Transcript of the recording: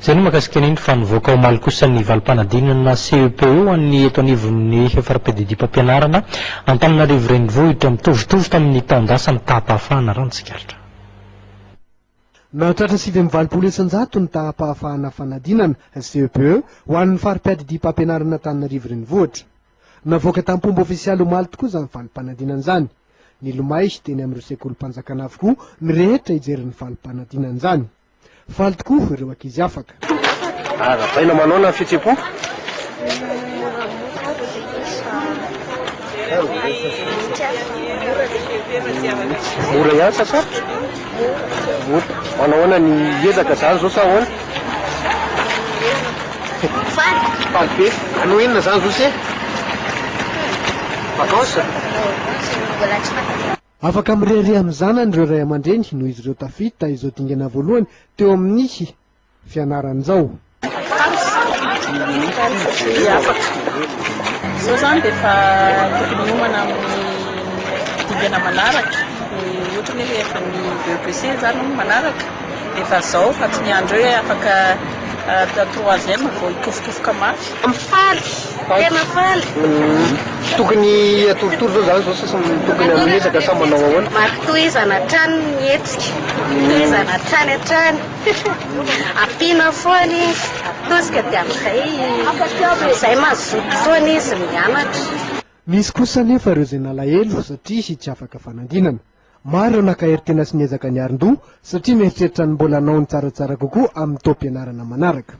Zay no mahakasika ny fa nivoaka ao maly kosa ny valim-panadinana CEPO an'ny eto anivon'ny FRPD-pampianarana Antananarivo renivohitra mitovitovy tamin'ny taon-dasa ny tahapahafahana Ranotsikaritra. Nahatratra 7,9 ny tahapahafahana fanadinana CEPE ho an'ny farim-PDD-pampianarana Antananarivo renivohitra. Navoaka tamin'ny-pomba ofisialy omaly tokoa izany valim-panadinana izany. Ny Lomay teny amin'ireo sekolim-panjakana avokoa ny rehetra ijerin'ny valim-panadinana izany. Faly tokoa ireo ankizy afaka. Azabaina manao na fihetsem-po? Mora ihany sa sarotra? Manao ahoana ny ezaka zany zao sa ahoana? Faly be. Anao inona zany zao se? Vakansa? Afaka mirehare amin'ny zanany ireo ray aman-dreny noho izy ireo tafita izao dingana voalohany teo amin'ny fianaran'izao. Izao zany dia efa tokony homana amin'ny dingana manaraka. Ohatra hoe efa ny BEPC zany manaraka. Efa izao fa tsy ny andro hoe afaka troisième vao hikofokofoka mafy. Faly, tena faly. Tokony atorotoro zao zany zao sasany tokony amin'ezaka sa manao ahoana? Matohizana trano ny hetsika, matohizana trano an-trano. Ampiana foana izy, atosika dia amin'izay mazoto foana izy mianatra. Misy kosa nefa ireo izay nalahelo satria tsy afaka fanadinana. Maro nakahery tena sy niezaka niarin-doha satria mieritreritra ny mbola hanao ny tsaratsara kokoa amin'ny taom-pianarana manaraka.